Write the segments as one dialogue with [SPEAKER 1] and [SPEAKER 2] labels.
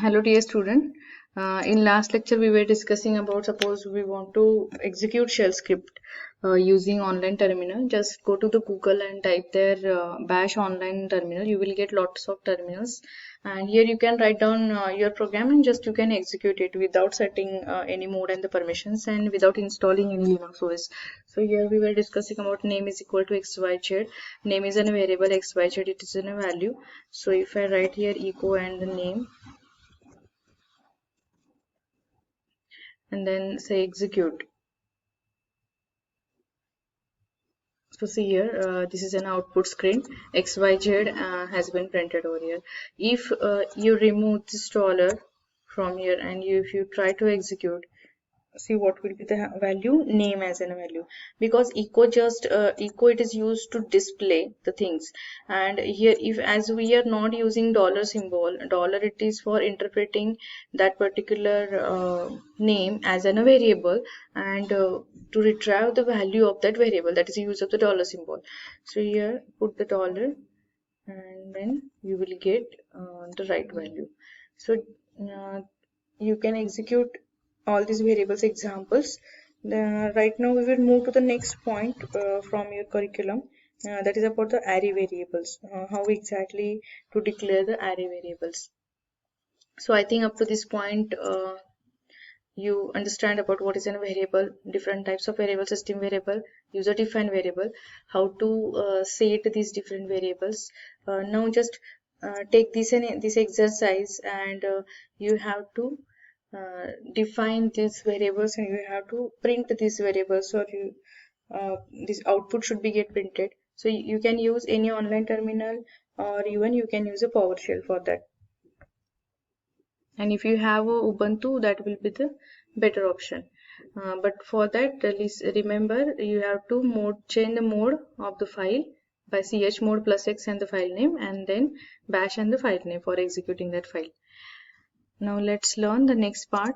[SPEAKER 1] Hello dear student. In last lecture we were discussing about, suppose we want to execute shell script using online terminal. Just go to the Google and type there bash online terminal. You will get lots of terminals, and here you can write down your program and just you can execute it without setting any mode and the permissions and without installing any Linux OS. So here we were discussing about name is equal to xyz. Name is a variable, xyz it is in a value. So if I write here echo and the name and then say execute. So see here, this is an output screen. XYZ has been printed over here. If you remove this dollar from here and if you try to execute, see what will be the value, name as a value, because echo it is used to display the things, and here if as we are not using dollar symbol, dollar it is for interpreting that particular name as a variable, and to retrieve the value of that variable, that is the use of the dollar symbol. So here put the dollar and then you will get the right value. So you can execute all these variables examples. Right now we will move to the next point from your curriculum, that is about the array variables, how exactly to declare the array variables. So I think up to this point you understand about what is a variable, different types of variable, system variable, user defined variable, how to set these different variables. Now just take this exercise and you have to define these variables and you have to print these variables, or you this output should be get printed. So you can use any online terminal, or even you can use a PowerShell for that. And if you have a Ubuntu, that will be the better option. But for that, at least remember you have to change the mode of the file by chmod plus x and the file name, and then bash and the file name for executing that file. Now let's learn the next part,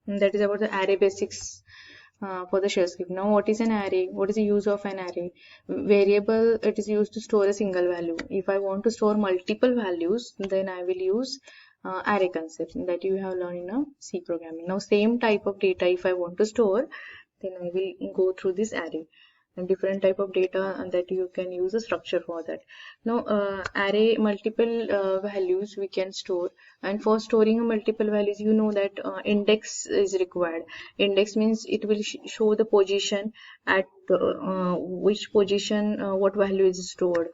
[SPEAKER 1] and that is about the array basics. For the shell script. Now what is an array? What is the use of an array? Variable, it is used to store a single value. If I want to store multiple values, then I will use array concept that you have learned in a C programming. Now same type of data if I want to store, then I will go through this array and different type of data, and that you can use a structure for that. Now array multiple values we can store, and for storing multiple values you know that index is required. Index means it will show the position at which position what value is stored.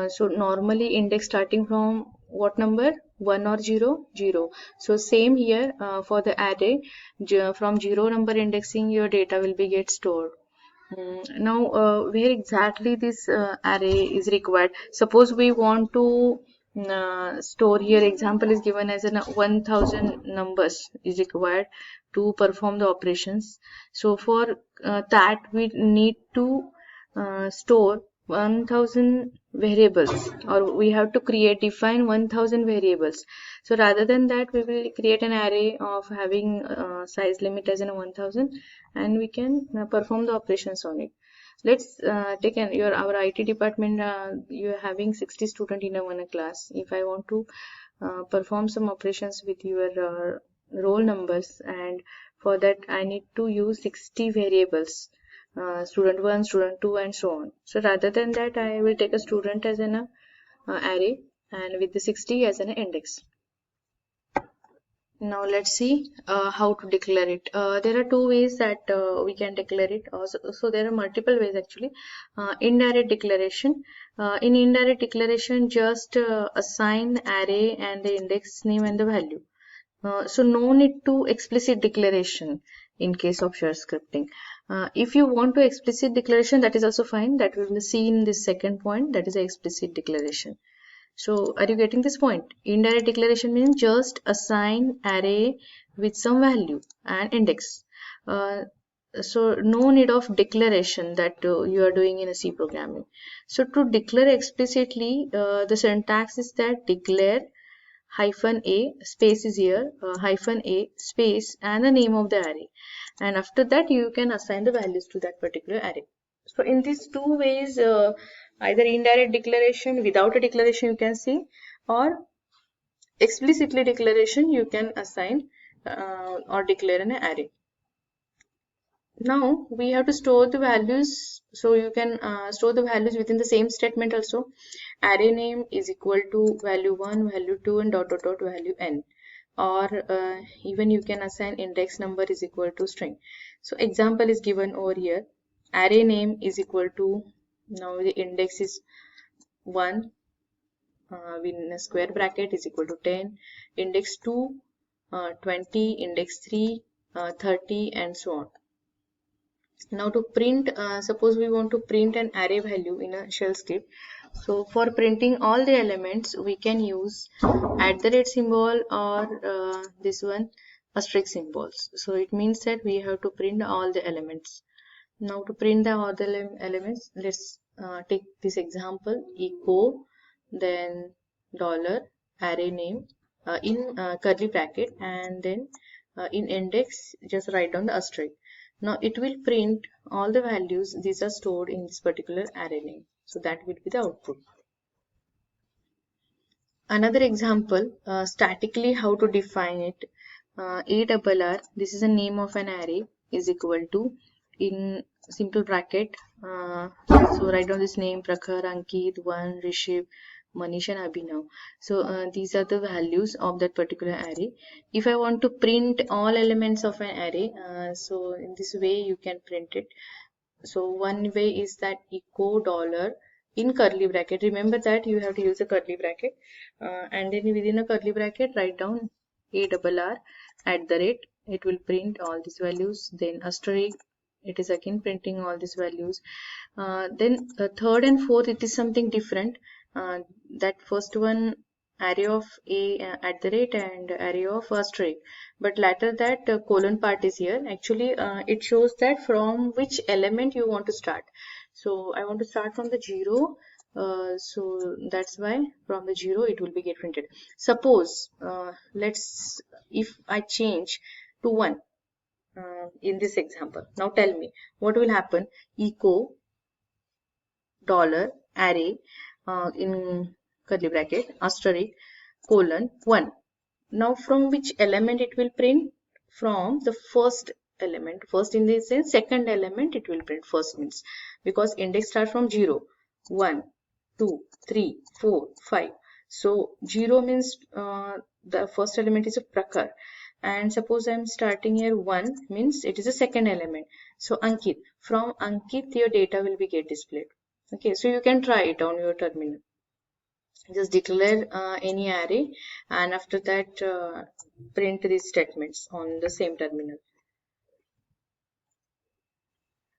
[SPEAKER 1] So normally index starting from what number, 1 or 0, 0. So same here for the array, from 0 number indexing your data will be get stored. Now where exactly this array is required? Suppose we want to store, here example is given as 1000 numbers is required to perform the operations. So for that we need to store 1000 variables, or we have to define 1000 variables. So rather than that, we will create an array of having size limit as 1000, and we can perform the operations on it. Let's take our IT department. You are having 60 students in one class. If I want to perform some operations with your roll numbers, and for that I need to use 60 variables, student 1, student 2, and so on. So rather than that, I will take a student as an array, and with the 60 as an index. Now let's see how to declare it. There are two ways that we can declare it. So there are multiple ways actually. Indirect declaration. In indirect declaration, just assign array and the index name and the value. So no need to explicit declaration in case of shell scripting. If you want to explicit declaration, that is also fine. That we will see in this second point, that is a explicit declaration. So are you getting this point? Indirect declaration means just assign array with some value and index. So no need of declaration that you are doing in a C programming. So to declare explicitly, the syntax is that declare hyphen a space is here, hyphen a space and the name of the array, and after that you can assign the values to that particular array. So in these two ways, either indirect declaration, without a declaration you can see, or explicitly declaration, you can assign or declare an array. Now we have to store the values, so you can store the values within the same statement also. Array name is equal to value 1, value 2, and dot dot dot value n. Or even you can assign index number is equal to string. So example is given over here. Array name is equal to, now the index is 1 within a square bracket is equal to 10, index 2 20, index 3 30, and so on. Now to print, suppose we want to print an array value in a shell script. So for printing all the elements, we can use @ symbol or this one asterisk symbols. So it means that we have to print all the elements. Now to print all the elements, let's take this example: echo, then dollar, array name in curly bracket, and then in index just write down the asterisk. Now it will print all the values. These are stored in this particular array name. So that will be the output. Another example, statically how to define it. ARR, this is the name of an array, is equal to, in simple bracket, so write down this name: Prakhar, Ankit, Van, Rishiv, Manish, and Abhinav. So these are the values of that particular array. If I want to print all elements of an array, so in this way you can print it. So one way is that echo dollar in curly bracket. Remember that you have to use a curly bracket, and then within a curly bracket write down ARR @ it will print all these values. Then asterisk, it is again printing all these values. Then third and fourth, it is something different. That first one, array of @ and array of asterisk, but later that colon part is here. Actually it shows that from which element you want to start. So I want to start from the 0, so that's why from the 0 it will be get printed. Suppose if I change to 1 in this example. Now tell me what will happen. Echo dollar array in curly bracket asterisk colon 1. Now from which element it will print? From the first element. First in this sense, second element it will print. First means, because index starts from 0, 1, 2, 3, 4, 5. So 0 means the first element is a Prakhar. And suppose I am starting here 1 means it is a second element. So Ankit, from Ankit your data will be get displayed. Okay, so you can try it on your terminal. Just declare any array, and after that print these statements on the same terminal.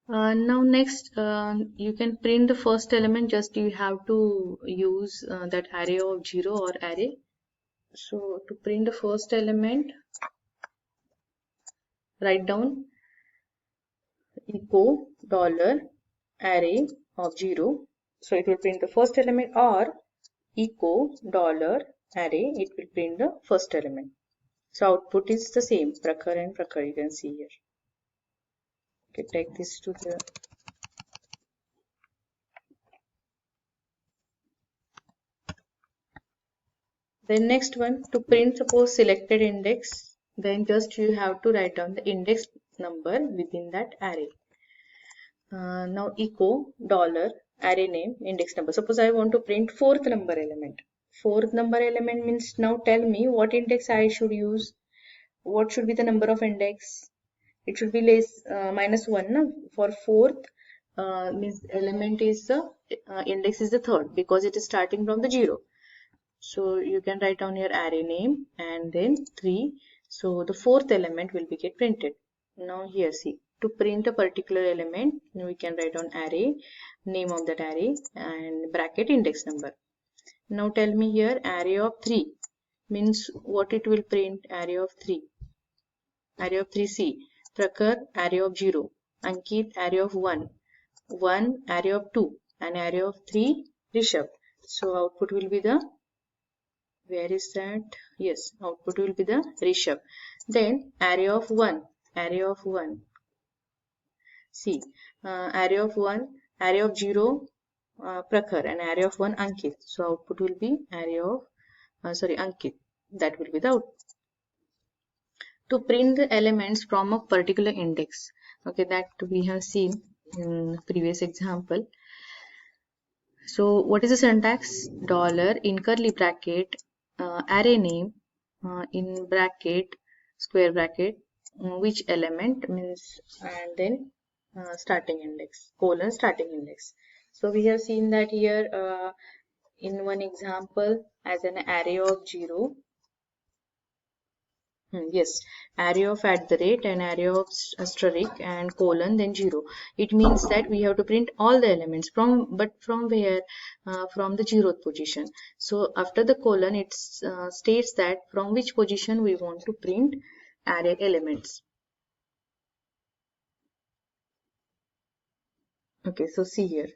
[SPEAKER 1] Now next, you can print the first element. Just you have to use that array of 0 or array. So to print the first element, write down echo dollar array of 0. So it will print the first element, or echo dollar array, it will print the first element. So output is the same, Prakhar and Prakhar, you can see here. Okay, take this to the then next one, to print suppose selected index, then just you have to write down the index number within that array. Now echo dollar array name index number. Suppose I want to print fourth number element. Fourth number element means, now tell me what index I should use. What should be the number of index? It should be less -1. No? For fourth means element is the index is the third, because it is starting from the 0. So you can write down your array name and then 3. So the fourth element will be get printed. Now here see, to print a particular element, we can write down array name of that array and bracket index number. Now tell me here, array of 3 means what it will print. Array of 3. Array of 3C. Prakhar array of 0. Ankit array of 1. 1 array of 2 and array of 3 Rishabh. So output will be the, where is that? Yes, output will be the Rishabh. Then array of 1. Array of 1. See, array of 1, array of 0 Prakhar, and array of 1 Ankit. So output will be array of Ankit. That will be the output. To print the elements from a particular index, okay, that we have seen in previous example. So what is the syntax? Dollar in curly bracket, array name, in bracket, square bracket, which element means, and then starting index, colon starting index. So we have seen that here in one example as an array of 0. Yes, array of @ and array of asterisk and colon then 0. It means that we have to print all the elements from where? From the 0th position. So after the colon, it states that from which position we want to print array elements. Okay, so see here,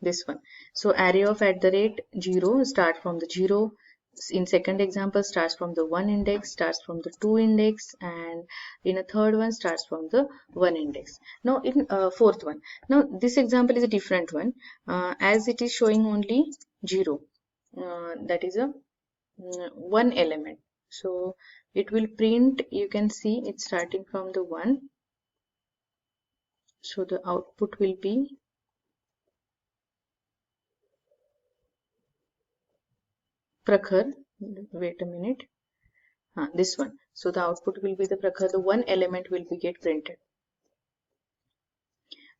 [SPEAKER 1] this one. So array of @ 0 start from the 0. In second example starts from the 1 index, starts from the 2 index, and in a third one starts from the 1 index. Now in fourth one, now this example is a different one, as it is showing only 0, that is a one element. So it will print, you can see it's starting from the 1. So the output will be Prakhar. Wait a minute. This one. So the output will be the Prakhar. The one element will be get printed.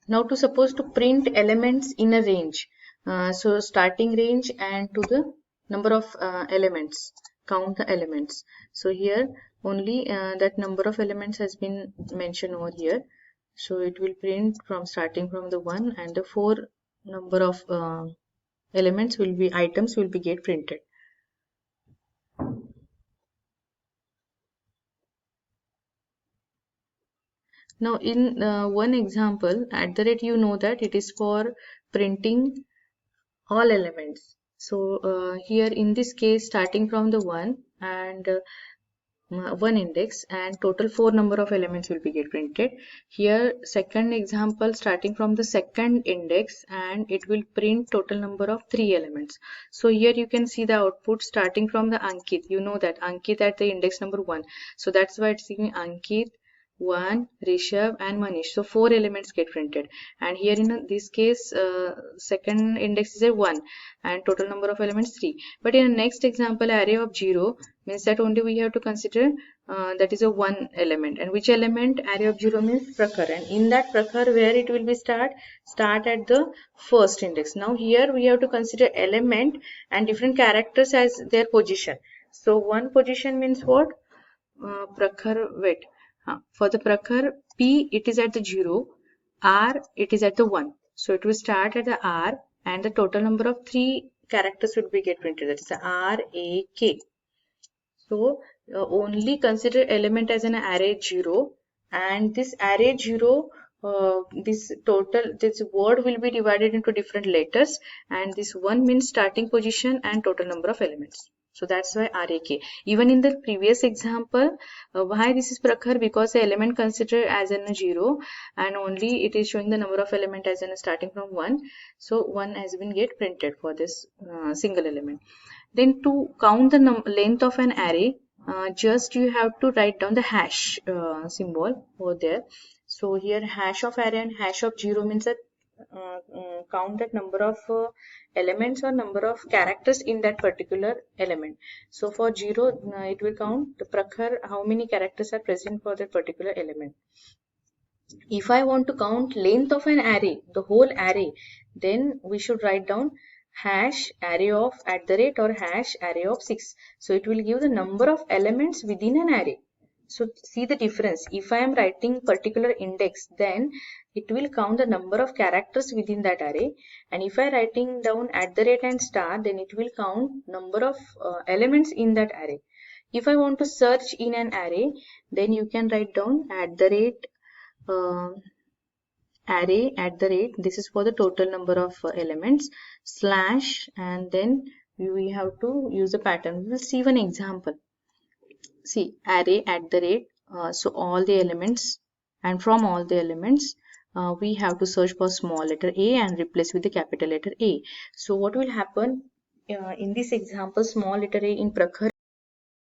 [SPEAKER 1] Now to suppose to print elements in a range. So starting range and to the number of elements. Count the elements. So here only that number of elements has been mentioned over here. So it will print from starting from the 1, and the 4 number of elements will be items will be get printed. Now in one example, @ you know that it is for printing all elements. So here in this case starting from the 1 and 1 index and total 4 number of elements will be get printed. Here second example starting from the second index and it will print total number of 3 elements. So here you can see the output starting from the Ankit. You know that Ankit at the index number 1. So that's why it's giving Ankit, 1, Rishabh and Manish. So 4 elements get printed, and here in this case second index is a 1 and total number of elements 3. But in the next example array of 0 means that only we have to consider that is a 1 element, and which element? Array of 0 means Prakhar, and in that Prakhar where it will be start at the first index. Now here we have to consider element and different characters as their position. So one position means what? Prakhar, wait. For the Prakhar, P it is at the 0, R it is at the 1. So it will start at the R and the total number of 3 characters would be get printed. That is the R, A, K. So only consider element as an array 0, and this array 0, this word will be divided into different letters, and this 1 means starting position and total number of elements. So that's why RAK. Even in the previous example, why this is Prakhar? Because the element considered as a 0 and only it is showing the number of element as in starting from 1. So 1 has been get printed for this single element. Then to count the length of an array, just you have to write down the hash symbol over there. So here hash of array and hash of 0 means that count that number of elements or number of characters in that particular element. So for 0 it will count the Prakhar how many characters are present for that particular element. If I want to count length of an array, the whole array, then we should write down hash array of @ or hash array of 6. So it will give the number of elements within an array. So see the difference. If I am writing particular index, then it will count the number of characters within that array. And if I writing down @ and star, then it will count number of elements in that array. If I want to search in an array, then you can write down array @ this is for the total number of elements / and then we have to use the pattern. We will see one example. See array @ so all the elements, and from all the elements we have to search for small letter a and replace with the capital letter A. So what will happen in this example, small letter a in Prakhar